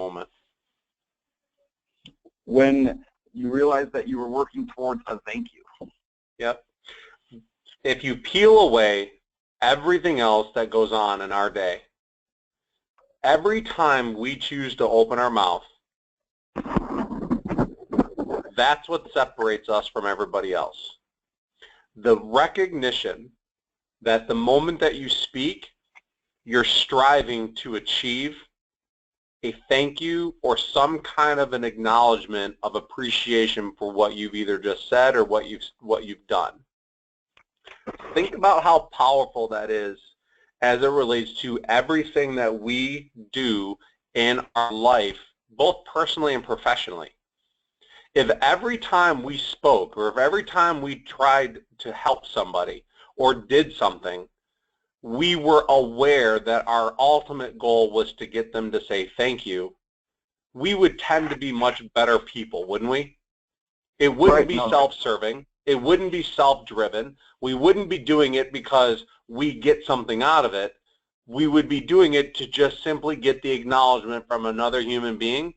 moment? When you realized that you were working towards a thank you. Yep. If you peel away everything else that goes on in our day, every time we choose to open our mouth, that's what separates us from everybody else. The recognition that the moment that you speak, you're striving to achieve a thank you or some kind of an acknowledgement of appreciation for what you've either just said or what you've done. Think about how powerful that is as it relates to everything that we do in our life, both personally and professionally. If every time we spoke or if every time we tried to help somebody or did something, we were aware that our ultimate goal was to get them to say thank you, we would tend to be much better people, wouldn't we? It wouldn't be self-serving. It wouldn't be self-driven. We wouldn't be doing it because we get something out of it. We would be doing it to just simply get the acknowledgement from another human being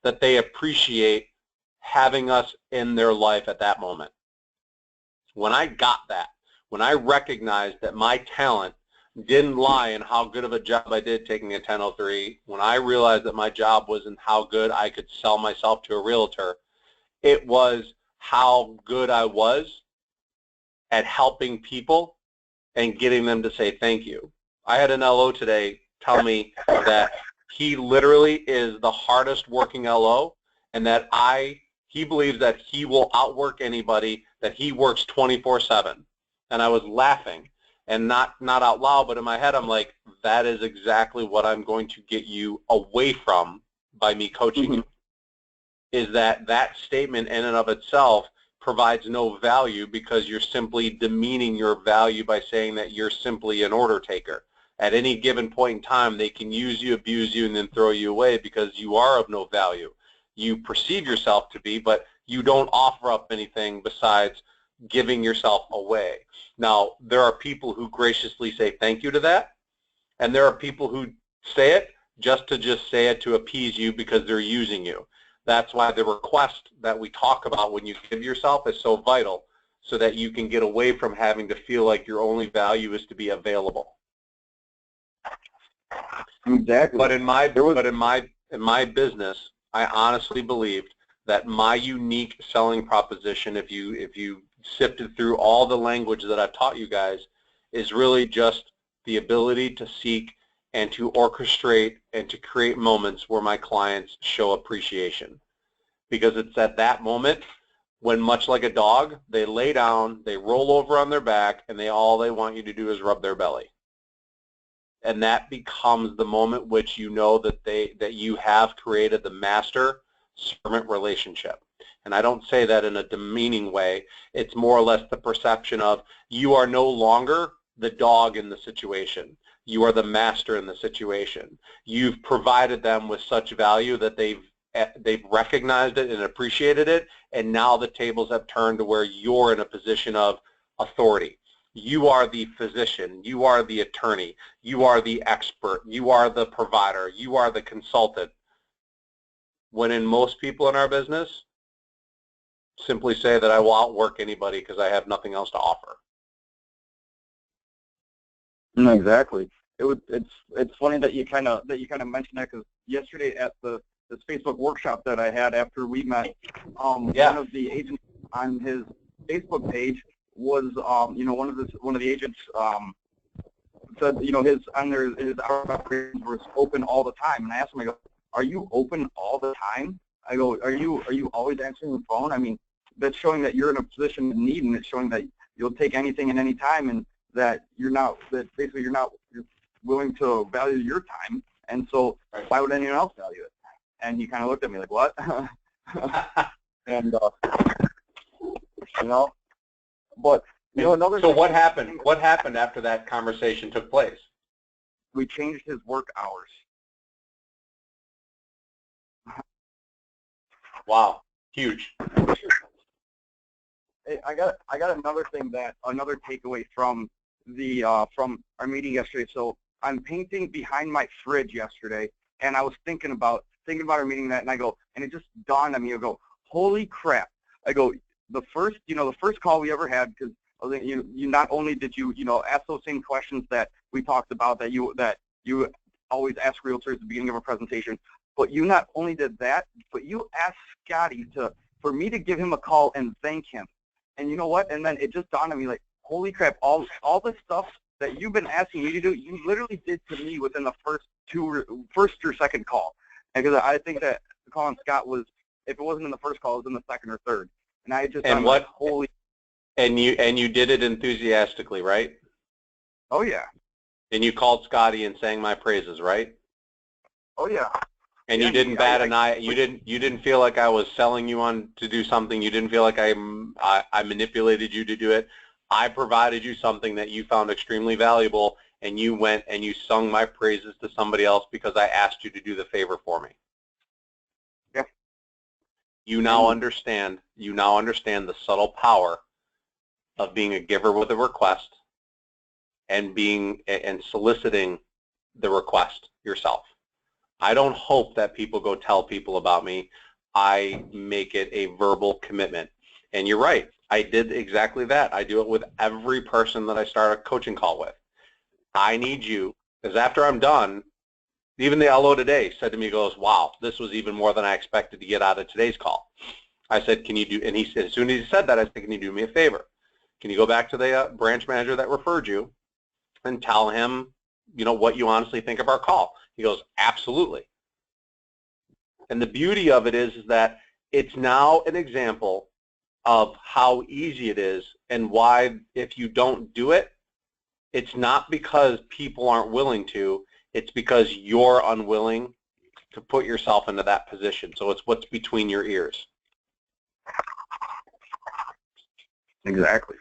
that they appreciate having us in their life at that moment. When I got that, when I recognized that my talent didn't lie in how good of a job I did taking a 1003, when I realized that my job was in how good I could sell myself to a realtor, it was how good I was at helping people and getting them to say thank you. I had an LO today tell me that he literally is the hardest working LO and that he believes that he will outwork anybody, that he works 24/7. And I was laughing, and not out loud, but in my head I'm like, that is exactly what I'm going to get you away from by me coaching you. Is that statement in and of itself provides no value because you're simply demeaning your value by saying that you're simply an order taker. At any given point in time, they can use you, abuse you, and then throw you away because you are of no value. You perceive yourself to be, but you don't offer up anything besides giving yourself away. Now, there are people who graciously say thank you to that, and there are people who say it just to say it to appease you because they're using you. That's why the request that we talk about when you give yourself is so vital, so that you can get away from having to feel like your only value is to be available. Exactly. But in my business, I honestly believed that my unique selling proposition, if you sifted through all the language that I've taught you guys, is really just the ability to seek and to orchestrate and to create moments where my clients show appreciation. Because it's at that moment when, much like a dog, they lay down, they roll over on their back, and all they want you to do is rub their belly. And that becomes the moment which you know that you have created the master-servant relationship. And I don't say that in a demeaning way. It's more or less the perception of you are no longer the dog in the situation. You are the master in the situation. You've provided them with such value that they've recognized it and appreciated it, and now the tables have turned to where you're in a position of authority. You are the physician, you are the attorney, you are the expert, you are the provider, you are the consultant. When in most people in our business simply say that I will outwork anybody because I have nothing else to offer. No, exactly. It's funny that you kind of mentioned that, because yesterday at this Facebook workshop that I had after we met, one of the agents on his Facebook page was one of the agents said his hour operations was open all the time, and I asked him, I go, are you open all the time? I go, are you always answering the phone? I mean, that's showing that you're in a position of need, and it's showing that you'll take anything at any time, and that you're willing to value your time, and so why would anyone else value it? And he kind of looked at me like, what? And but another. So what happened? What happened after that conversation took place? We changed his work hours. Wow, huge. I got another takeaway from our meeting yesterday. So I'm painting behind my fridge yesterday, and I was thinking about thinking about our meeting that, and I go, and it just dawned on me. I go, holy crap! I go, the first call we ever had, because you not only did you ask those same questions that we talked about that you always ask realtors at the beginning of a presentation, but you not only did that, but you asked Scotty for me to give him a call and thank him. And you know what? And then it just dawned on me, like, holy crap! All the stuff that you've been asking me to do, you literally did to me within the first or second call. And because I think that calling Scott was, if it wasn't in the first call, it was in the second or third. And I just, and like, holy. And you did it enthusiastically, right? Oh yeah. And you called Scotty and sang my praises, right? Oh yeah. And yeah, you didn't bat an eye. You didn't feel like I was selling you on to do something. You didn't feel like I manipulated you to do it. I provided you something that you found extremely valuable, and you went and you sung my praises to somebody else because I asked you to do the favor for me. Yeah. You now understand the subtle power of being a giver with a request and soliciting the request yourself. I don't hope that people go tell people about me. I make it a verbal commitment. And you're right, I did exactly that. I do it with every person that I start a coaching call with. I need you, because after I'm done, even the LO today said to me, goes, wow, this was even more than I expected to get out of today's call. I said, can you do, and he said, as soon as he said that, I said, can you do me a favor? Can you go back to the branch manager that referred you and tell him, what you honestly think of our call? He goes, absolutely. And the beauty of it is that it's now an example of how easy it is, and why, if you don't do it, it's not because people aren't willing to, it's because you're unwilling to put yourself into that position. So it's what's between your ears. Exactly.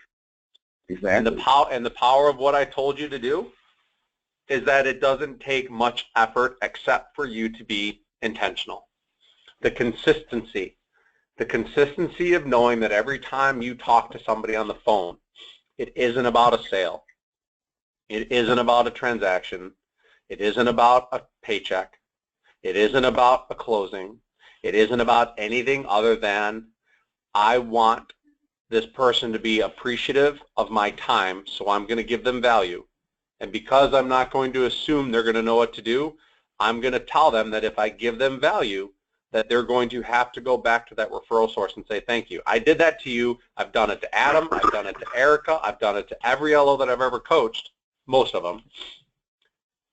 And the power of what I told you to do is that it doesn't take much effort except for you to be intentional. The consistency of knowing that every time you talk to somebody on the phone, it isn't about a sale. It isn't about a transaction. It isn't about a paycheck. It isn't about a closing. It isn't about anything other than, I want this person to be appreciative of my time, so I'm going to give them value. And because I'm not going to assume they're going to know what to do, I'm going to tell them that if I give them value, that they're going to have to go back to that referral source and say, thank you. I did that to you. I've done it to Adam. I've done it to Erica. I've done it to every LO that I've ever coached, most of them.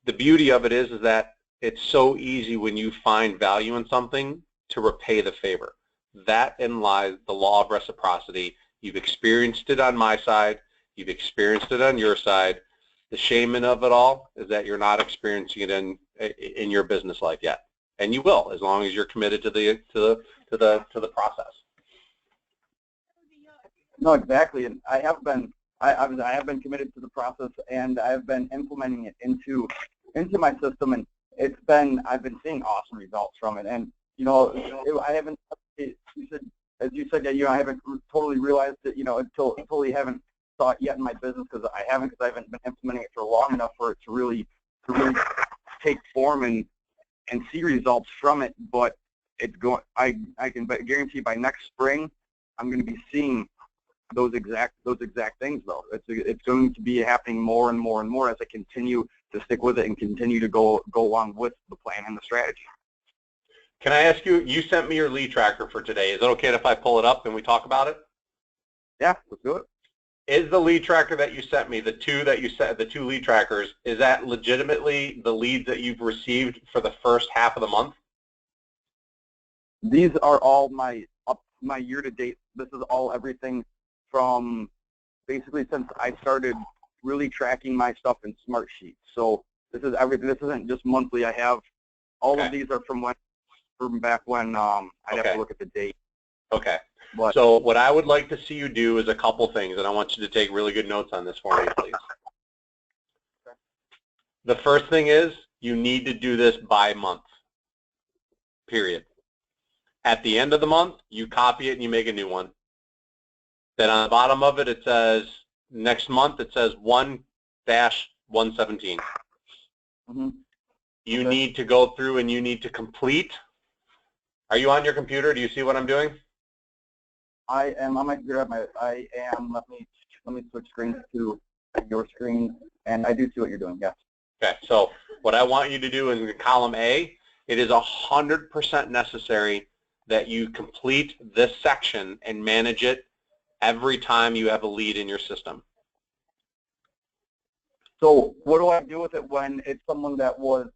The beauty of it is that it's so easy when you find value in something to repay the favor. That in lies the law of reciprocity. You've experienced it on my side. You've experienced it on your side. The shame of it all is that you're not experiencing it in your business life yet. And you will, as long as you're committed to the process. No, exactly, and I have been committed to the process, and I have been implementing it into my system, and I've been seeing awesome results from it. And I haven't, as you said, I haven't totally realized it, until totally haven't saw it yet in my business, because I haven't been implementing it for long enough for it to really take form and see results from it. But it's going. I can guarantee by next spring, I'm going to be seeing those exact things. Though it's going to be happening more and more and more as I continue to stick with it and continue to go along with the plan and the strategy. Can I ask you? You sent me your lead tracker for today. Is it okay if I pull it up and we talk about it? Yeah, let's do it. Is the lead tracker that you sent me, the two lead trackers, is that legitimately the leads that you've received for the first half of the month? These are all my year-to-date. This is all everything from basically since I started really tracking my stuff in Smartsheet. So this is everything. This isn't just monthly. I have all of these are from back when I'd have to look at the date. Okay. But, so what I would like to see you do is a couple things, and I want you to take really good notes on this for me, please. Okay. The first thing is you need to do this by month, period. At the end of the month, you copy it and you make a new one. Then on the bottom of it, it says, next month, it says 1-117. Mm-hmm. You need to go through and you need to complete Are you on your computer? Do you see what I'm doing? I am on my computer. I am. Let me switch screens to your screen, and I do see what you're doing. Yes. Okay. So what I want you to do in column A, it is 100% necessary that you complete this section and manage it every time you have a lead in your system. So what do I do with it when it's someone that was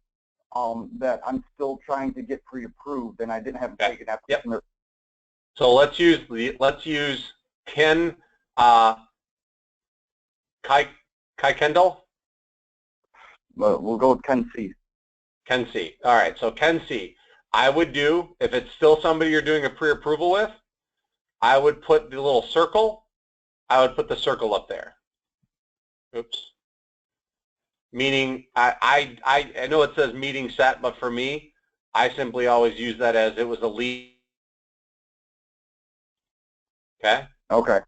that I'm still trying to get pre-approved and I didn't have to take an application? Yep. So let's use Ken Kai Kendall. We'll go with Ken C. Ken C. All right. So Ken C. I would do, if it's still somebody you're doing a pre-approval with, I would put the little circle. I would put the circle up there. Oops. Meaning, I know it says meeting set, but for me, I simply always use that as it was a lead. Okay? Okay.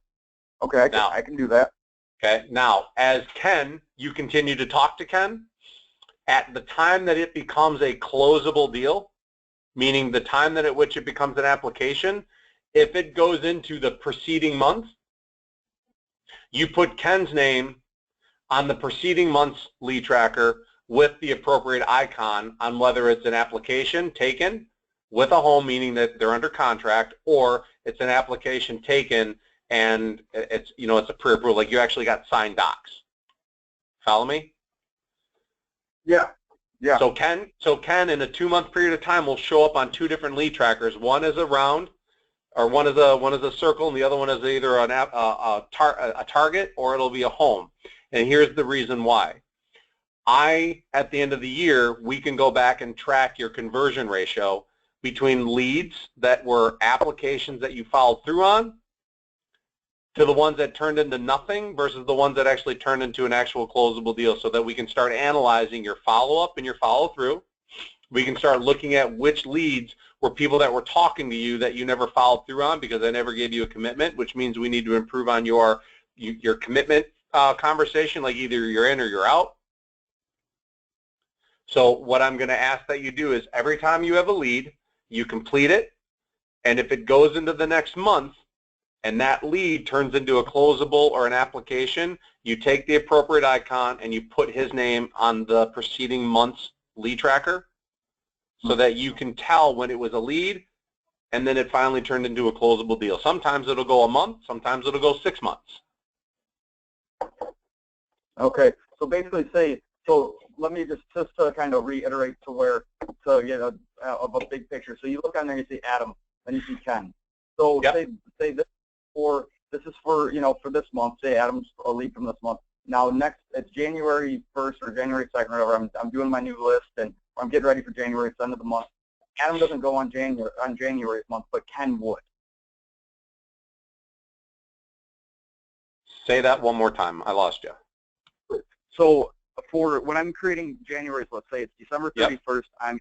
Okay, I can do that. Okay. Now, as Ken, you continue to talk to Ken. At the time that it becomes a closable deal, meaning the time that at which it becomes an application, if it goes into the preceding month, you put Ken's name on the preceding month's lead tracker with the appropriate icon on whether it's an application taken with a home, meaning that they're under contract, or it's an application taken and it's, you know, it's a pre-approval, like you actually got signed docs. Follow me? Yeah. Yeah. So Ken in a 2-month period of time will show up on 2 different lead trackers. One is a round, or one is a circle, and the other one is either a target or it'll be a home. And here's the reason why. At the end of the year, we can go back and track your conversion ratio between leads that were applications that you followed through on to the ones that turned into nothing versus the ones that actually turned into an actual closable deal, so that we can start analyzing your follow-up and your follow-through. We can start looking at which leads were people that were talking to you that you never followed through on because they never gave you a commitment, which means we need to improve on your commitment conversation, like either you're in or you're out. So what I'm going to ask that you do is every time you have a lead, you complete it, and if it goes into the next month and that lead turns into a closable or an application, you take the appropriate icon and you put his name on the preceding month's lead tracker so that you can tell when it was a lead and then it finally turned into a closable deal. Sometimes it'll go a month, sometimes it'll go 6 months. Okay, so basically let me just to kind of reiterate to get a big picture. So you look on there, you see Adam, and you see Ken. So yep. say this is for for this month. Say Adam's a lead from this month. Now next, it's January 1st or January 2nd, or whatever. I'm doing my new list and I'm getting ready for January. It's the end of the month. Adam doesn't go on January's month, but Ken would. Say that one more time. I lost you. So for when I'm creating January's, let's say it's December 31st, yep. I'm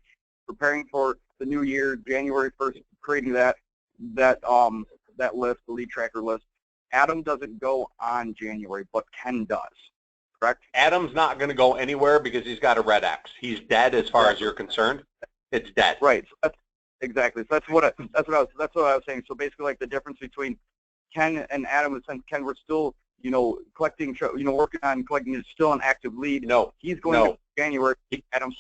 preparing for the new year, January 1st, creating that list, the lead tracker list. Adam doesn't go on January, but Ken does, correct? Adam's not going to go anywhere because he's got a red X. He's dead as far as you're concerned. It's dead. Right. So exactly. So that's what I was saying. So basically, like the difference between Ken and Adam is, since Ken, we're still collecting, working on collecting, is still an active lead. No. He's going to January.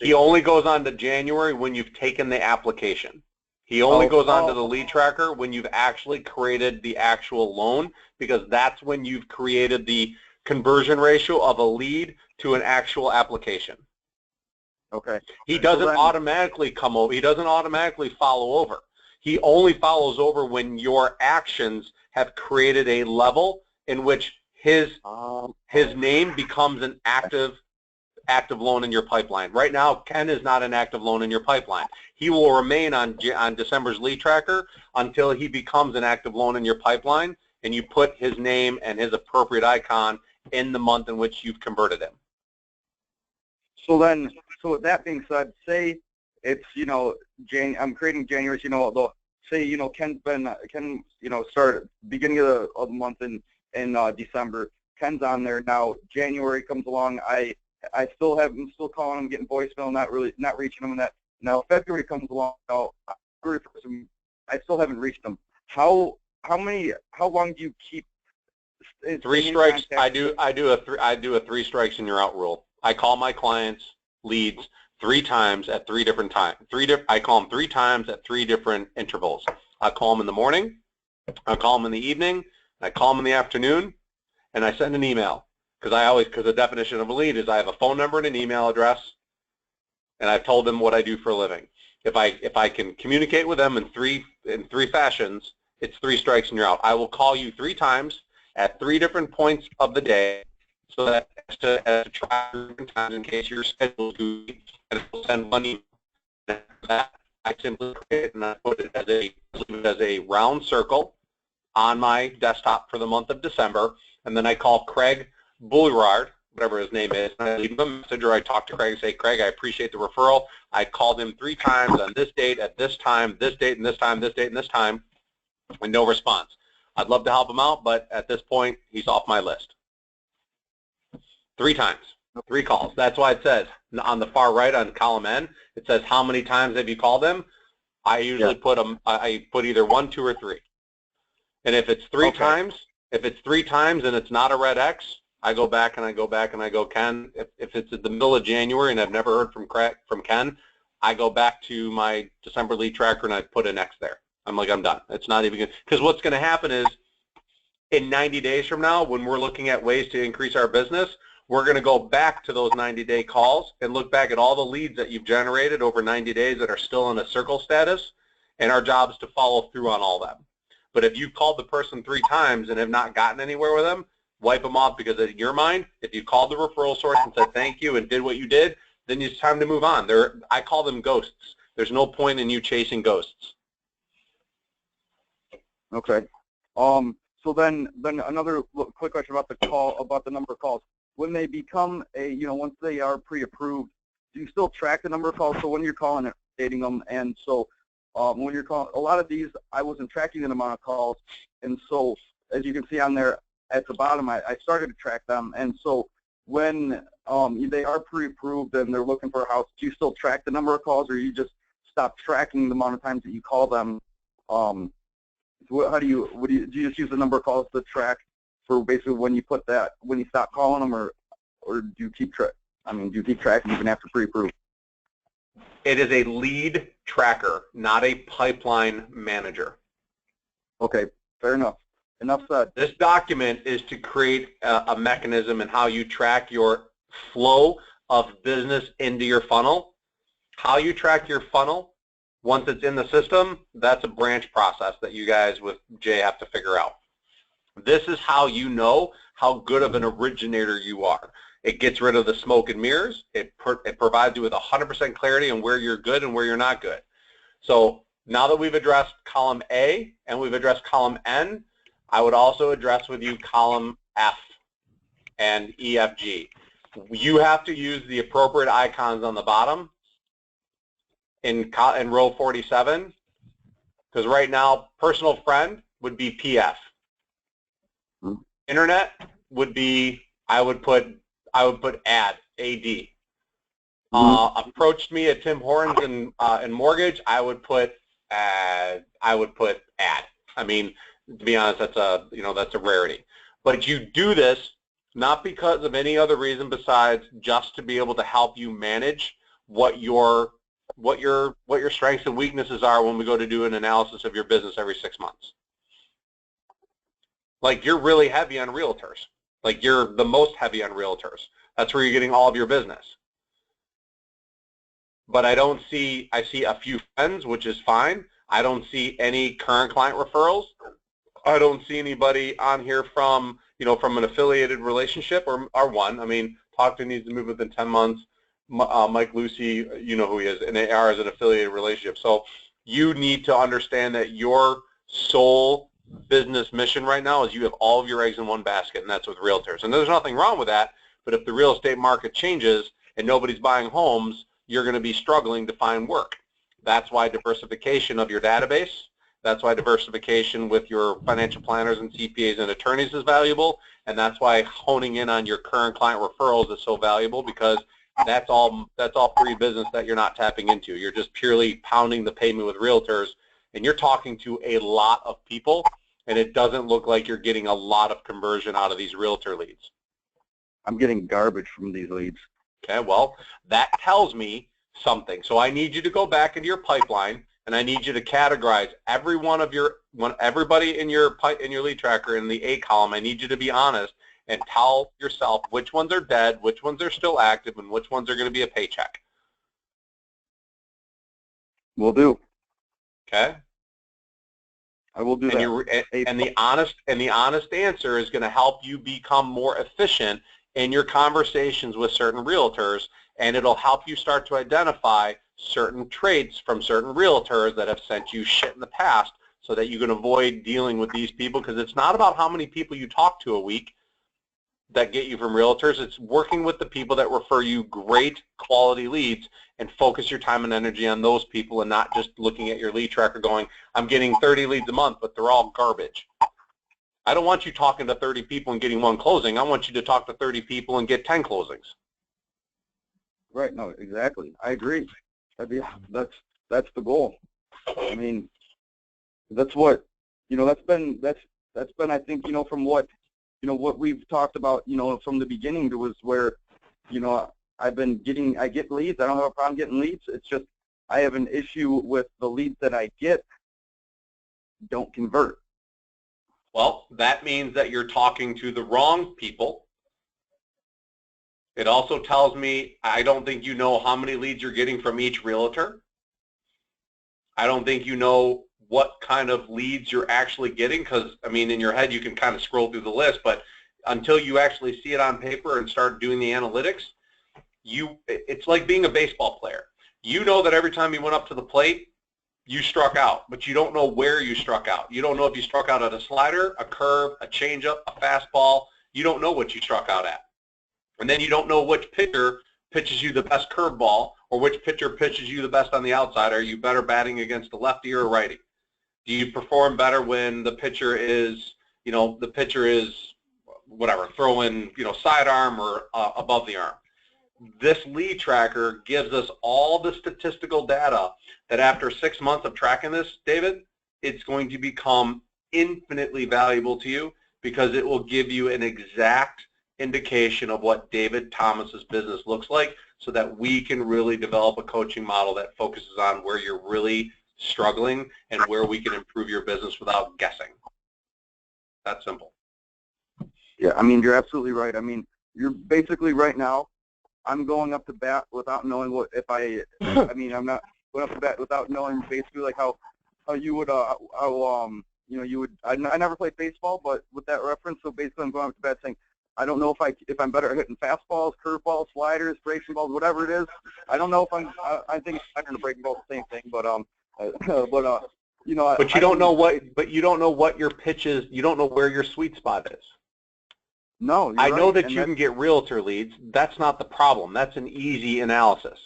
He only goes on to January when you've taken the application. He only goes on to the lead tracker when you've actually created the actual loan, because that's when you've created the conversion ratio of a lead to an actual application. Okay. He doesn't automatically come over. He doesn't automatically follow over. He only follows over when your actions have created a level in which his name becomes an active loan in your pipeline. Right now, Ken is not an active loan in your pipeline. He will remain on December's lead tracker until he becomes an active loan in your pipeline, and you put his name and his appropriate icon in the month in which you've converted him. So with that being said, say it's I'm creating January. Say Ken started beginning of the month in December. Ken's on there now. January comes along. I'm still calling him, getting voicemail, not reaching him. And that now February comes along. Now February 1st, I still haven't reached them. How long do you keep? 3 strikes. I do a 3 strikes and you're out rule. I call my clients leads 3 times at 3 different times. I call them 3 times at 3 different intervals. I call them in the morning, I call them in the evening, I call them in the afternoon, and I send an email because the definition of a lead is I have a phone number and an email address, and I've told them what I do for a living. If I can communicate with them in three fashions, it's 3 strikes and you're out. I will call you 3 times at 3 different points of the day, so that as to try different times in case your schedule is goofy, and it will send money. That I simply create and I put it as a round circle on my desktop for the month of December, and then I call Craig Boulard, whatever his name is, and I leave him a message, or I talk to Craig and say, Craig, I appreciate the referral. I called him 3 times on this date, at this time, this date, and this time, this date, and this time, and no response. I'd love to help him out, but at this point, he's off my list. 3 times, 3 calls. That's why it says on the far right on column N, it says how many times have you called him. I usually put them. I put either 1, 2, or 3. And if it's 3 times, and it's not a red X, I go back and I go, Ken. If it's at the middle of January and I've never heard from Ken, I go back to my December lead tracker and I put an X there. I'm like, I'm done. It's not even good. Because what's going to happen is in 90 days from now, when we're looking at ways to increase our business, we're going to go back to those 90-day calls and look back at all the leads that you've generated over 90 days that are still in a circle status, and our job is to follow through on all of them. But if you called the person 3 times and have not gotten anywhere with them, wipe them off, because in your mind, if you called the referral source and said thank you and did what you did, then it's time to move on. I call them ghosts. There's no point in you chasing ghosts. Okay. So then another quick question about the number of calls. When they become once they are pre-approved, do you still track the number of calls? So when you're calling and updating them, and so when you're calling, a lot of these, I wasn't tracking the amount of calls, and so as you can see on there at the bottom, I started to track them, and so when they are pre-approved and they're looking for a house, do you still track the number of calls, or you just stop tracking the amount of times that you call them? Do you just use the number of calls to track for basically when you stop calling them, or do you keep track? Do you keep tracking even after pre-approved? It is a lead tracker, not a pipeline manager. Okay, fair enough. Enough said. This document is to create a mechanism in how you track your flow of business into your funnel. How you track your funnel, once it's in the system, that's a branch process that you guys with Jay have to figure out. This is how you know how good of an originator you are. It gets rid of the smoke and mirrors. It provides you with 100% clarity on where you're good and where you're not good. So now that we've addressed column A and we've addressed column N, I would also address with you column F and EFG. You have to use the appropriate icons on the bottom in row 47, because right now personal friend would be PF. Internet would be, I would put AD. Approached me at Tim Hortons and mortgage, I would put AD. I mean, to be honest, that's a rarity. But you do this not because of any other reason besides just to be able to help you manage what your strengths and weaknesses are when we go to do an analysis of your business every 6 months. Like, you're really heavy on realtors. Like, you're the most heavy on realtors. That's where you're getting all of your business. But I see a few friends, which is fine. I don't see any current client referrals. I don't see anybody on here from an affiliated relationship or one. I mean, Talkton needs to move within 10 months. Mike Lucy, you know who he is, and AR is an affiliated relationship. So you need to understand that your sole business mission right now is you have all of your eggs in one basket, and that's with realtors. And there's nothing wrong with that, but if the real estate market changes and nobody's buying homes, you're going to be struggling to find work. That's why diversification of your database, that's why diversification with your financial planners and CPAs and attorneys is valuable, and that's why honing in on your current client referrals is so valuable, because that's all free business that you're not tapping into. You're just purely pounding the pavement with realtors, and you're talking to a lot of people, and it doesn't look like you're getting a lot of conversion out of these realtor leads. I'm getting garbage from these leads. Okay, well, that tells me something. So I need you to go back into your pipeline, and I need you to categorize every one of everybody in your lead tracker in the A column. I need you to be honest and tell yourself which ones are dead, which ones are still active, and which ones are going to be a paycheck. Will do. Okay. I will do that. And the honest answer is going to help you become more efficient in your conversations with certain realtors, and it'll help you start to identify certain traits from certain realtors that have sent you shit in the past, so that you can avoid dealing with these people, because it's not about how many people you talk to a week that get you from realtors. It's working with the people that refer you great quality leads, and focus your time and energy on those people, and not just looking at your lead tracker going, I'm getting 30 leads a month, but they're all garbage. I don't want you talking to 30 people and getting one closing. I want you to talk to 30 people and get 10 closings. Right. No, exactly. I agree. That's the goal. I mean, that's what, that's been I think, from what we've talked about, from the beginning, was where, I get leads. I don't have a problem getting leads. It's just I have an issue with the leads that I get don't convert. Well, that means that you're talking to the wrong people. It also tells me I don't think you know how many leads you're getting from each realtor. I don't think you know what kind of leads you're actually getting, because, I mean, in your head you can kind of scroll through the list, but until you actually see it on paper and start doing the analytics, it's like being a baseball player. You know that every time you went up to the plate, you struck out, but you don't know where you struck out. You don't know if you struck out at a slider, a curve, a changeup, a fastball. You don't know what you struck out at. And then you don't know which pitcher pitches you the best curveball, or which pitcher pitches you the best on the outside. Are you better batting against a lefty or a righty? Do you perform better when the pitcher is, whatever, throwing, sidearm or above the arm? This lead tracker gives us all the statistical data that after 6 months of tracking this, David, it's going to become infinitely valuable to you, because it will give you an exact indication of what David Thomas's business looks like, so that we can really develop a coaching model that focuses on where you're really struggling and where we can improve your business without guessing. That simple. Yeah, I mean, you're absolutely right. I mean, you're basically right now, I'm going up to bat without knowing what, I'm not going up to bat without knowing basically like how you would, I never played baseball, but with that reference, so basically I'm going up to bat saying, I don't know if I'm better at hitting fastballs, curveballs, sliders, breaking balls, whatever it is. I don't know if I think it's better than breaking balls, the same thing, but you don't know what your pitch is. You don't know where your sweet spot is. No, I know that you can get realtor leads. That's not the problem. That's an easy analysis.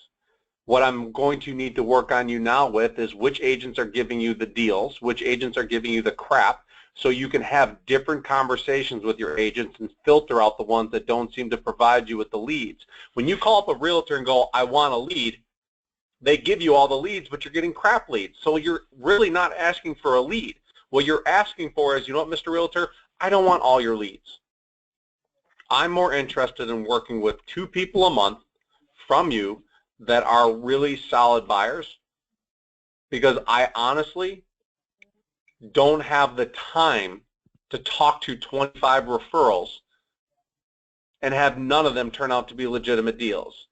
What I'm going to need to work on you now with is which agents are giving you the deals, which agents are giving you the crap, so you can have different conversations with your agents and filter out the ones that don't seem to provide you with the leads. When you call up a realtor and go, I want a lead, they give you all the leads, but you're getting crap leads. So you're really not asking for a lead. What you're asking for is, you know what, Mr. Realtor, I don't want all your leads. I'm more interested in working with 2 people a month from you that are really solid buyers, because I honestly don't have the time to talk to 25 referrals and have none of them turn out to be legitimate deals,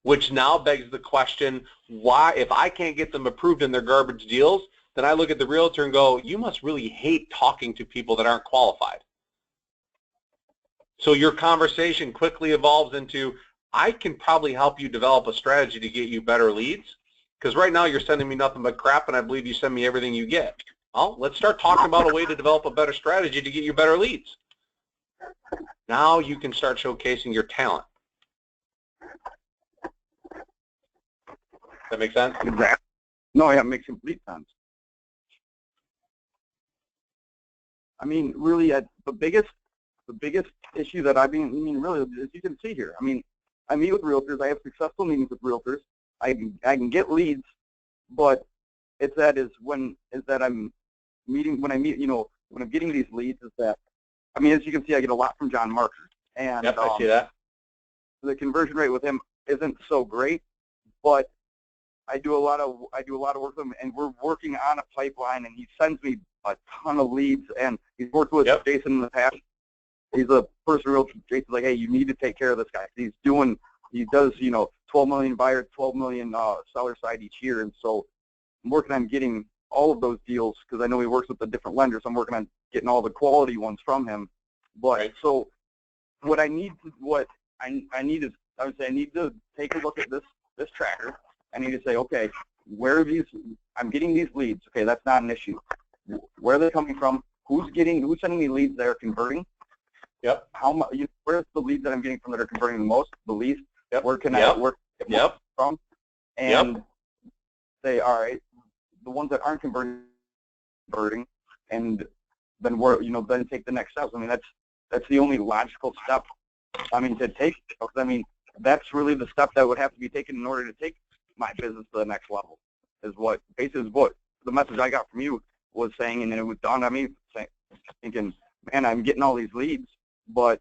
which now begs the question, why, if I can't get them approved in their garbage deals, then I look at the realtor and go, you must really hate talking to people that aren't qualified. So your conversation quickly evolves into, I can probably help you develop a strategy to get you better leads, because right now you're sending me nothing but crap, and I believe you send me everything you get. Well, let's start talking about a way to develop a better strategy to get you better leads. Now you can start showcasing your talent. That make sense? Exactly. No, yeah, it makes complete sense. I mean, really, the biggest issue that really, as you can see here, I mean, I meet with realtors. I have successful meetings with realtors. I can get leads, but it's that I'm meeting, when I meet, when I'm getting these leads is that, I mean, as you can see, I get a lot from John Marker. And yep, I see that. The conversion rate with him isn't so great, but I do a lot of work with him, and we're working on a pipeline, and he sends me a ton of leads, and he's worked with Jason in the past. He's a person real. Jason's like, hey, you need to take care of this guy. He does, 12 million buyer, 12 million seller side each year, and so I'm working on getting all of those deals because I know he works with the different lenders. I'm working on getting all the quality ones from him. But so what I need is, I would say I need to take a look at this tracker. I need to say, okay, where are these? I'm getting these leads. Okay, that's not an issue. Where are they coming from? Who's sending me leads that are converting? Yep. How much? Where's the leads that I'm getting from that are converting the most, the least? Yep. Where can I get more from? And say, all right, the ones that aren't converting, and then then take the next steps. I mean, that's the only logical step. I mean, to take, because I mean, that's really the step that would have to be taken in order to take my business to the next level. Is what the message I got from you was saying, and then it was dawned on me thinking, man, I'm getting all these leads, but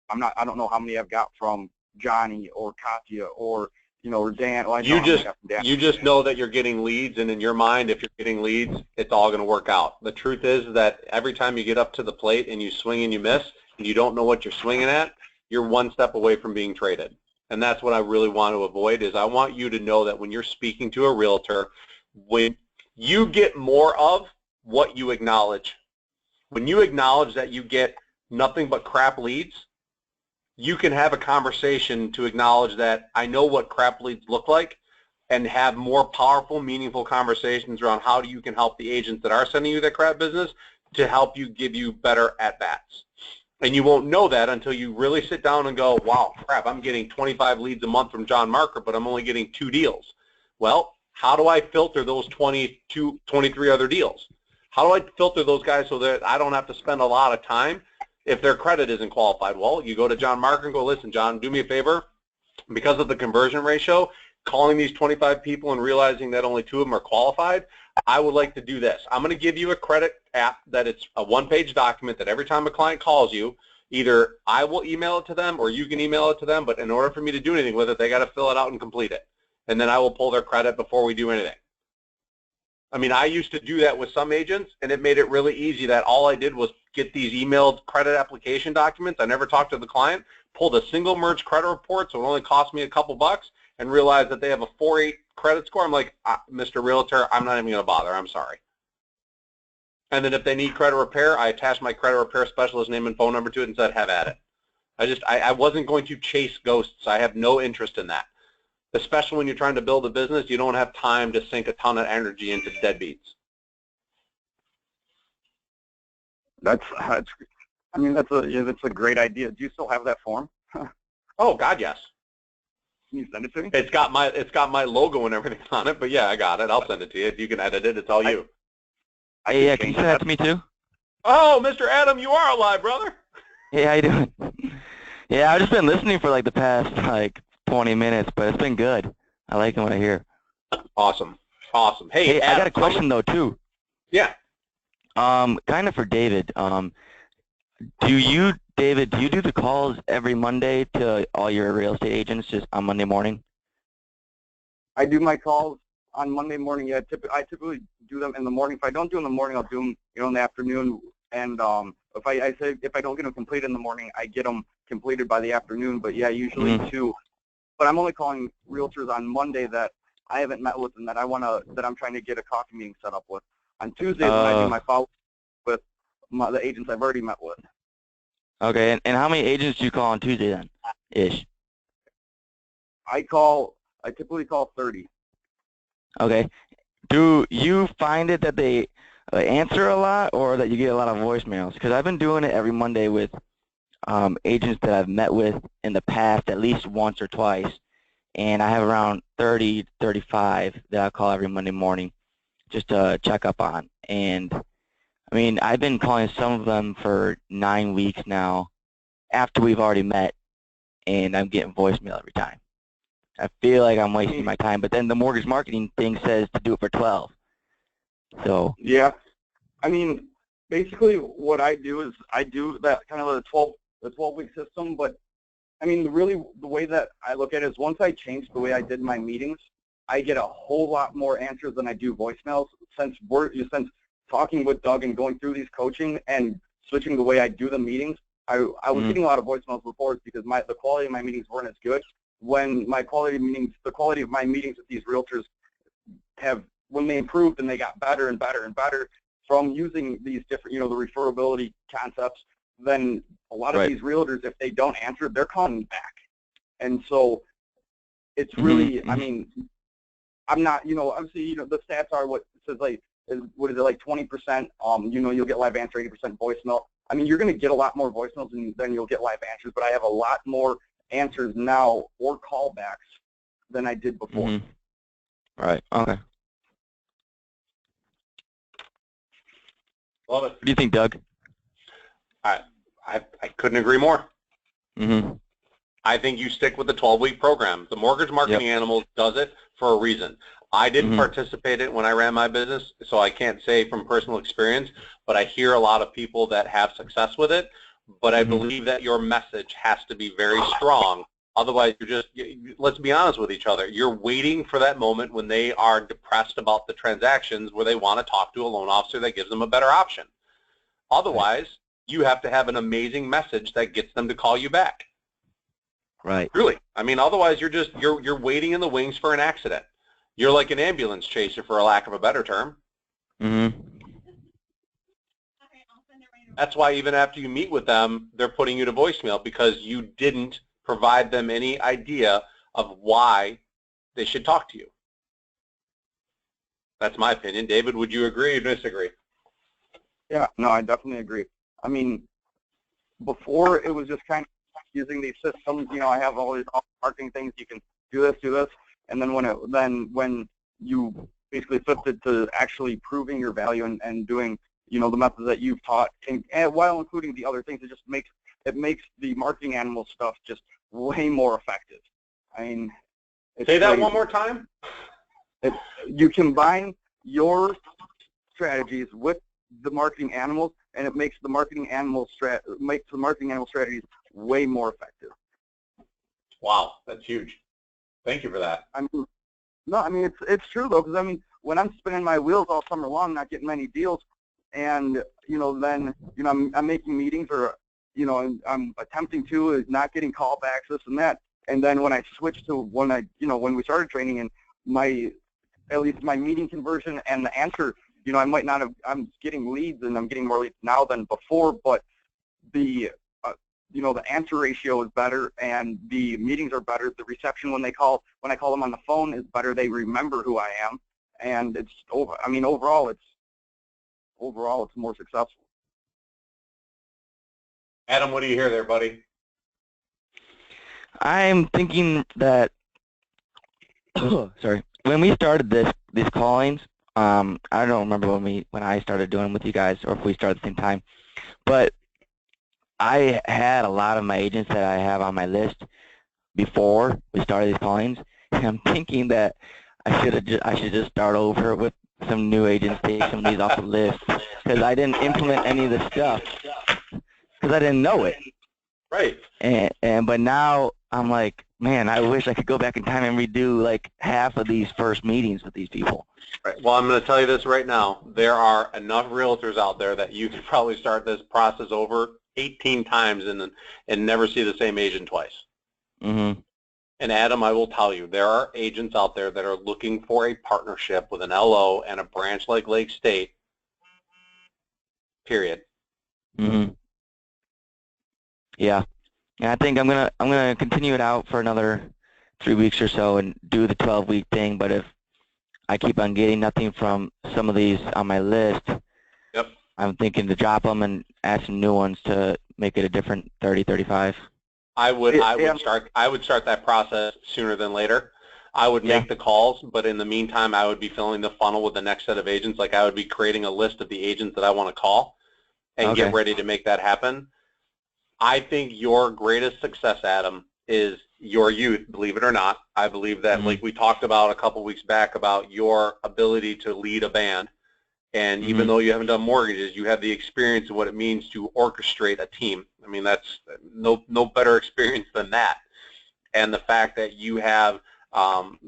I don't know how many I've got from Johnny or Katya or or Dan. Well, you just know that you're getting leads, and in your mind, if you're getting leads, it's all going to work out. The truth is that every time you get up to the plate and you swing and you miss, and you don't know what you're swinging at, you're one step away from being traded. And that's what I really want to avoid. Is I want you to know that when you're speaking to a realtor, when you get more of what you acknowledge, when you acknowledge that you get nothing but crap leads, you can have a conversation to acknowledge that I know what crap leads look like, and have more powerful, meaningful conversations around how you can help the agents that are sending you that crap business to help you give you better at-bats. And you won't know that until you really sit down and go, wow, crap, I'm getting 25 leads a month from John Marker, but I'm only getting 2 deals. Well, how do I filter those 22, 23 other deals? How do I filter those guys so that I don't have to spend a lot of time if their credit isn't qualified? Well, you go to John Marker and go, listen, John, do me a favor. Because of the conversion ratio, calling these 25 people and realizing that only 2 of them are qualified, I would like to do this. I'm going to give you a credit app that it's a one-page document that every time a client calls you, either I will email it to them or you can email it to them, but in order for me to do anything with it, they got to fill it out and complete it. And then I will pull their credit before we do anything. I mean, I used to do that with some agents, and it made it really easy that all I did was get these emailed credit application documents. I never talked to the client, pulled a single merge credit report, so it only cost me a couple bucks, and realized that they have a 4.8 credit score. I'm like, Mr. Realtor, I'm not even going to bother. I'm sorry. And then if they need credit repair, I attached my credit repair specialist name and phone number to it and said, have at it. I wasn't going to chase ghosts. I have no interest in that. Especially when you're trying to build a business, you don't have time to sink a ton of energy into deadbeats. That's a great idea. Do you still have that form? Oh God, yes. Can you send it to me? It's got my logo and everything on it, but yeah, I got it. I'll send it to you. You can edit it. It's all you. Yeah, can you send that to me too? Oh, Mr. Adam, you are alive, brother. Hey, how you doing? Yeah, I've just been listening for like the past 20 minutes, but it's been good. I like what I hear. Awesome. Awesome. Hey, Adam, I got a question though too. Yeah. Kind of for David. David, do you do the calls every Monday to all your real estate agents just on Monday morning? I do my calls on Monday morning. Yeah, I typically do them in the morning. If I don't do them in the morning, I'll do them in the afternoon. And if I don't get them completed in the morning, I get them completed by the afternoon. But yeah, usually too. But I'm only calling realtors on Monday that I haven't met with and that I'm trying to get a coffee meeting set up with. On Tuesdays, when I do my follow-up with the agents I've already met with. Okay, and how many agents do you call on Tuesday then, ish? I typically call 30. Okay. Do you find it that they answer a lot or that you get a lot of voicemails? Because I've been doing it every Monday with agents that I've met with in the past at least once or twice, and I have around 30, 35 that I call every Monday morning just to check up on. And I mean, I've been calling some of them for 9 weeks now after we've already met, and I'm getting voicemail every time. I feel like I'm wasting my time, but then the mortgage marketing thing says to do it for 12. So yeah, I mean, basically what I do is I do that kind of the 12-week system, but I mean, really the way that I look at it is once I change the way I did my meetings, I get a whole lot more answers than I do voicemails. Since talking with Doug and going through these coaching and switching the way I do the meetings, I was getting a lot of voicemails before because the quality of my meetings weren't as good. When the quality of my meetings with these realtors when they improved and they got better and better and better from using these different, the referability concepts, then a lot of these realtors, if they don't answer, they're calling me back. And so it's really, I mean, I'm not, obviously, the stats are what it says, like, what is it, like 20%, you'll get live answer, 80% voicemail. I mean, you're going to get a lot more voicemails than you'll get live answers, but I have a lot more answers now or callbacks than I did before. Right. Okay. Love it. What do you think, Doug? I couldn't agree more. I think you stick with the 12-week program. The Mortgage Marketing Animals does it for a reason. I didn't participate in it when I ran my business, so I can't say from personal experience, but I hear a lot of people that have success with it. But I believe that your message has to be very strong. Otherwise, let's be honest with each other. You're waiting for that moment when they are depressed about the transactions where they want to talk to a loan officer that gives them a better option. Otherwise, you have to have an amazing message that gets them to call you back. Right. Really. I mean, otherwise you're waiting in the wings for an accident. You're like an ambulance chaser, for a lack of a better term. That's why even after you meet with them, they're putting you to voicemail because you didn't provide them any idea of why they should talk to you. That's my opinion. David, would you agree or disagree? Yeah, no, I definitely agree. I mean, before it was just kind of using these systems, I have all these marketing things, you can do this, and then when you basically flipped to actually proving your value and doing, the methods that you've taught, and while including the other things, it makes the marketing animal stuff just way more effective. I mean, say that one more time. You combine your strategies with the marketing animals, and it makes the marketing animal strategies way more effective. Wow, that's huge. Thank you for that. It's true though, because I mean, when I'm spinning my wheels all summer long, not getting many deals, and then I'm making meetings, or I'm attempting to, is not getting callbacks, this and that, and then when I switch to when we started training, and at least my meeting conversion and the answer, I might not have, I'm getting leads, and I'm getting more leads now than before, but the the answer ratio is better, and the meetings are better. The reception when I call them on the phone is better. They remember who I am, and overall it's more successful. Adam, what do you hear there, buddy? I'm thinking that sorry, when we started these callings, I don't remember when I started doing them with you guys, or if we started at the same time, but I had a lot of my agents that I have on my list before we started these callings, and I'm thinking that I should just start over with some new agents, take some of these off the list, because I didn't implement any of this stuff because I didn't know it. Right. But now I'm like, man, I wish I could go back in time and redo like half of these first meetings with these people. Right. Well, I'm going to tell you this right now. There are enough realtors out there that you could probably start this process over 18 times and never see the same agent twice. And Adam, I will tell you, there are agents out there that are looking for a partnership with an LO and a branch like Lake State, period. Yeah. And I think I'm gonna continue it out for another 3 weeks or so and do the 12-week thing. But if I keep on getting nothing from some of these on my list, I'm thinking to drop them and add some new ones to make it a different 30, 35. I would start that process sooner than later. I would make the calls, but in the meantime, I would be filling the funnel with the next set of agents. Like I would be creating a list of the agents that I want to call and get ready to make that happen. I think your greatest success, Adam, is your youth, believe it or not. I believe that, like we talked about a couple weeks back about your ability to lead a band And even though you haven't done mortgages, you have the experience of what it means to orchestrate a team. I mean, that's no better experience than that. And the fact that you have,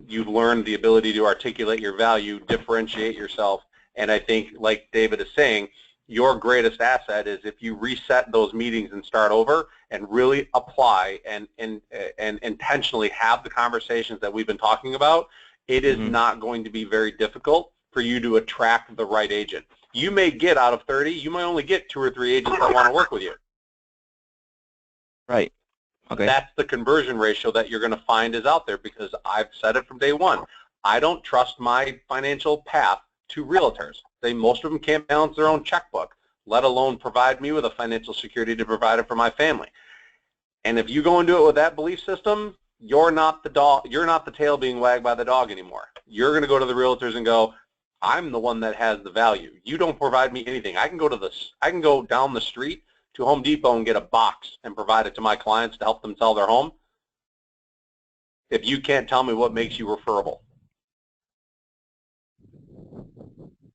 you've learned the ability to articulate your value, differentiate yourself. And I think, like David is saying, your greatest asset is if you reset those meetings and start over and really apply and intentionally have the conversations that we've been talking about, it is not going to be very difficult for you to attract the right agent. You may get out of 30, you might only get 2 or 3 agents that want to work with you. Right. Okay. That's the conversion ratio that you're going to find is out there, because I've said it from day one. I don't trust my financial path to realtors. Most of them can't balance their own checkbook, let alone provide me with a financial security to provide it for my family. And if you go and do it with that belief system, you're not the dog. You're not the tail being wagged by the dog anymore. You're going to go to the realtors and go, I'm the one that has the value. You don't provide me anything. I can go down the street to Home Depot and get a box and provide it to my clients to help them sell their home. If you can't tell me what makes you referable.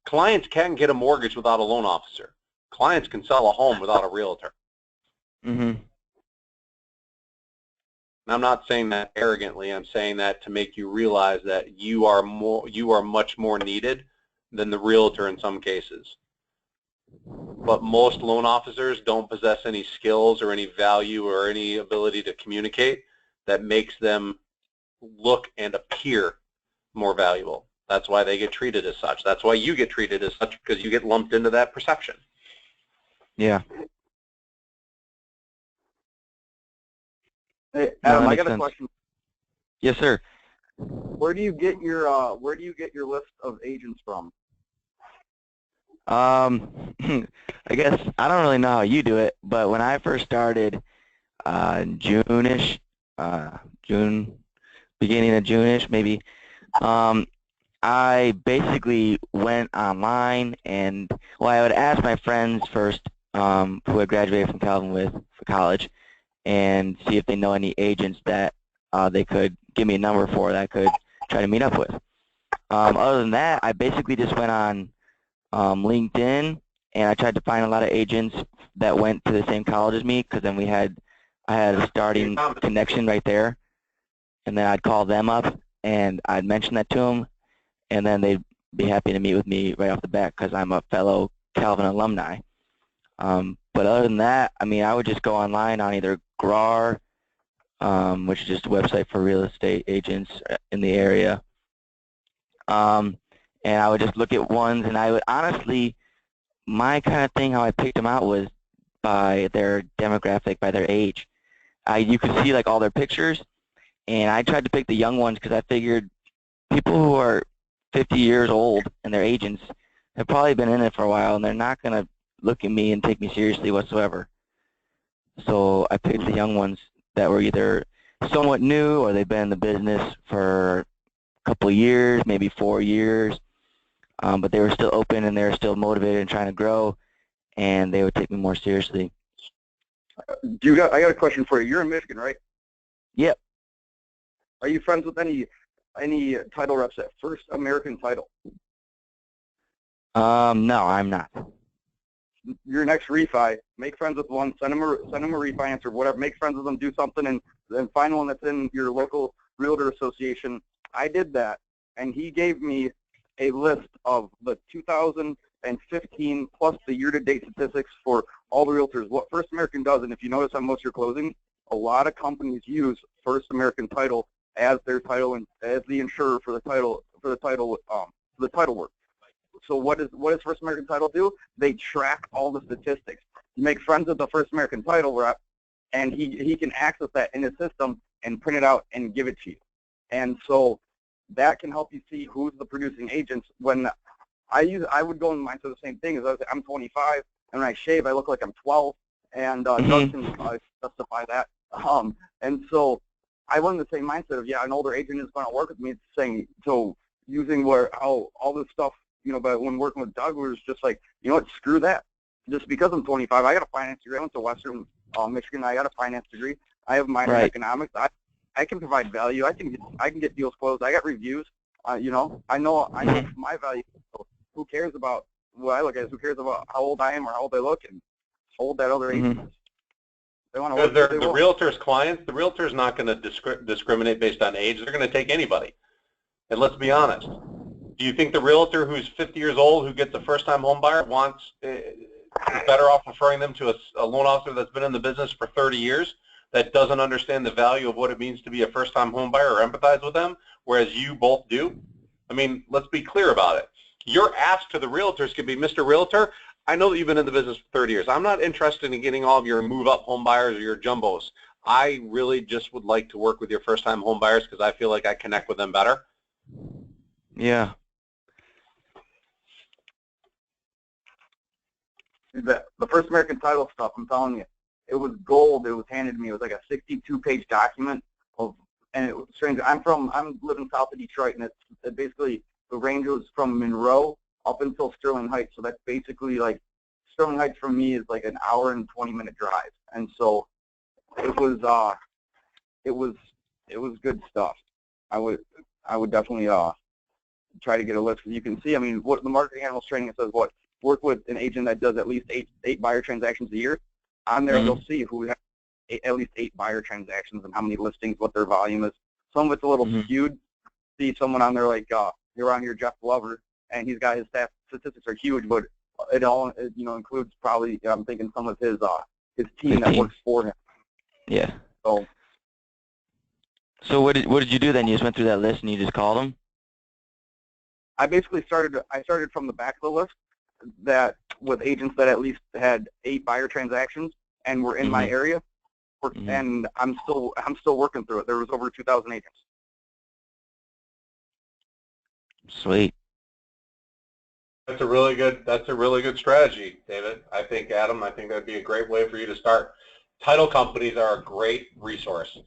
Clients can't get a mortgage without a loan officer. Clients can sell a home without a realtor. And I'm not saying that arrogantly. I'm saying that to make you realize that you are much more needed than the realtor in some cases. But most loan officers don't possess any skills or any value or any ability to communicate that makes them look and appear more valuable. That's why they get treated as such. That's why you get treated as such, because you get lumped into that perception. Yeah. Hey, Adam, I got a question. Yes, sir. Where do you get your list of agents from? I guess I don't really know how you do it, but when I first started, June-ish, beginning of June-ish, maybe, I basically went online and, well, I would ask my friends first, who I graduated from Calvin with for college, and see if they know any agents that they could give me a number for that I could try to meet up with. Other than that, I basically just went on LinkedIn, and I tried to find a lot of agents that went to the same college as me, because then I had a starting connection right there, and then I'd call them up and I'd mention that to them, and then they'd be happy to meet with me right off the bat because I'm a fellow Calvin alumni. But other than that, I mean, I would just go online on either GRAR, which is just a website for real estate agents in the area, and I would just look at ones, and I would honestly, my kind of thing, how I picked them out was by their demographic, by their age. You could see like all their pictures, and I tried to pick the young ones because I figured people who are 50 years old and they're agents have probably been in it for a while, and they're not going to look at me and take me seriously whatsoever. So I picked the young ones that were either somewhat new or they've been in the business for a couple of years, maybe 4 years, but they were still open and they were still motivated and trying to grow, and they would take me more seriously. I got a question for you. You're in Michigan, right? Yep. Are you friends with any title reps at First American Title? No, I'm not. Your next refi, make friends with one, send them a refinance or whatever, make friends with them, do something, and then find one that's in your local realtor association. I did that, and he gave me a list of the 2015 plus the year-to-date statistics for all the realtors. What First American does, and if you notice on most of your closings, a lot of companies use First American Title as their title and as the insurer for the title work. So what does First American Title do? They track all the statistics. You make friends with the First American Title rep, and he can access that in his system and print it out and give it to you. And so that can help you see who's the producing agents. When I would go in the mindset of the same thing. I'm 25, and when I shave, I look like I'm 12, and Doug can justify that. And so I went in the same mindset of, yeah, an older agent is going to work with me. It's saying, so using how all this stuff, but when working with Doug, we was just like, you know what, screw that. Just because I'm 25, I got a finance degree. I went to Western Michigan. I got a finance degree. I have minor in economics. I can provide value. I can get deals closed. I got reviews. I know my value. So who cares about what I look at is who cares about how old I am or how old I look, and how old that other agent is. They want to work. They're the realtor's clients. The realtor's not going to discriminate based on age. They're going to take anybody. And let's be honest. Do you think the realtor who's 50 years old who gets a first-time home buyer is better off referring them to a loan officer that's been in the business for 30 years that doesn't understand the value of what it means to be a first-time home buyer or empathize with them, whereas you both do? I mean, let's be clear about it. Your ask to the realtors could be, Mr. Realtor, I know that you've been in the business for 30 years. I'm not interested in getting all of your move-up home buyers or your jumbos. I really just would like to work with your first-time home buyers because I feel like I connect with them better. Yeah. The First American Title stuff, I'm telling you, it was gold. It was handed to me. It was like a 62-page document and it was strange. I'm living south of Detroit, and it basically, the range was from Monroe up until Sterling Heights. So that's basically like, Sterling Heights from me is like an hour and 20-minute drive. And so it was good stuff. I would definitely try to get a list. You can see, I mean, what the marketing analyst training, it says what, work with an agent that does at least eight buyer transactions a year. On there, you'll see who has at least 8 buyer transactions and how many listings, what their volume is. Some of it's a little skewed. See someone on there like you're on here, Jeff Glover, and he's got his stat statistics are huge, but it all includes probably, I'm thinking, some of his team that works for him. Yeah. So what did you do then? You just went through that list and you just called them? I basically started from the back of the list, that with agents that at least had 8 buyer transactions and were in my area, and I'm still working through it. There was over 2,000 agents. Sweet. That's a really good strategy, David. I think, Adam, that'd be a great way for you to start. Title companies are a great resource.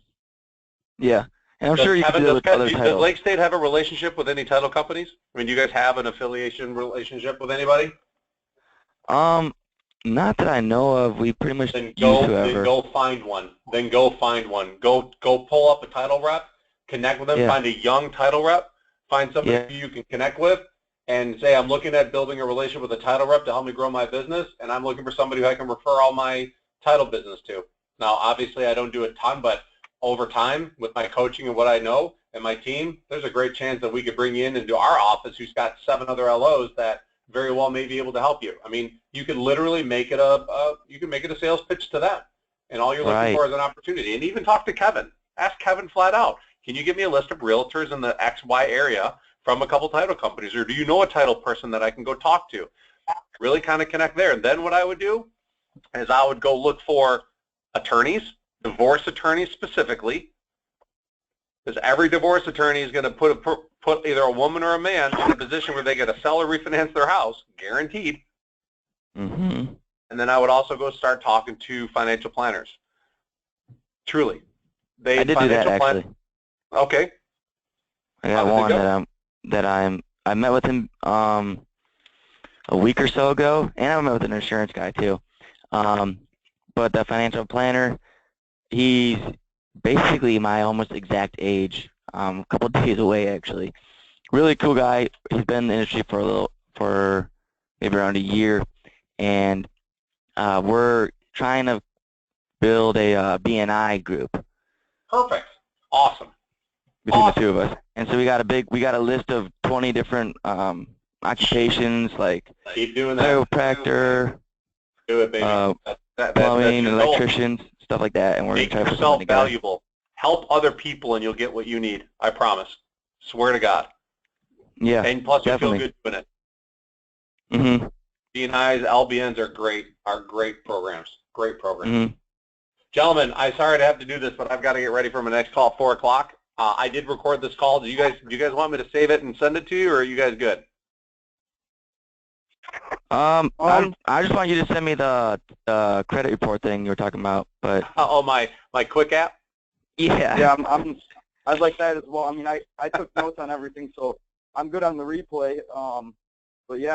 Yeah, and I'm sure you can do it with other titles. Does Lake State have a relationship with any title companies? I mean, do you guys have an affiliation relationship with anybody? Not that I know of. We pretty much use whoever. Then go find one. Go pull up a title rep, connect with them, find a young title rep, find somebody who you can connect with, and say, I'm looking at building a relationship with a title rep to help me grow my business, and I'm looking for somebody who I can refer all my title business to. Now, obviously, I don't do a ton, but over time, with my coaching and what I know and my team, there's a great chance that we could bring you into our office who's got 7 other LOs that very well may be able to help you. I mean, you could literally make it a sales pitch to them, and all you're looking for is an opportunity. And even talk to Kevin. Ask Kevin flat out, can you give me a list of realtors in the XY area from a couple title companies, or do you know a title person that I can go talk to? Really kind of connect there. And then what I would do is I would go look for attorneys, divorce attorneys specifically, because every divorce attorney is going to put either a woman or a man in a position where they get to sell or refinance their house, guaranteed. And then I would also go start talking to financial planners. Truly. I did do that, actually. Okay. I got one I met with him a week or so ago, and I met with an insurance guy too. But the financial planner, he's basically my almost exact age, a couple of days away actually. Really cool guy. He's been in the industry for maybe around a year, and we're trying to build a BNI group. Perfect. Awesome. Between the two of us, and so we got a list of 20 different occupations, like keep doing that. Chiropractor, do it, baby. Plumbing, electricians, stuff like that, and we're Make trying to put yourself something together. valuable. Help other people, and you'll get what you need. I promise. Swear to God. Yeah, and plus, definitely. You feel good doing it. BNIs, LBNs are great programs. Great programs. Gentlemen, I'm sorry to have to do this, but I've got to get ready for my next call at 4 o'clock. I did record this call. Do you guys want me to save it and send it to you, or are you guys good? I just want you to send me the credit report thing you were talking about, but my quick app. Yeah, I'd like that as well. I mean, I took notes on everything, so I'm good on the replay.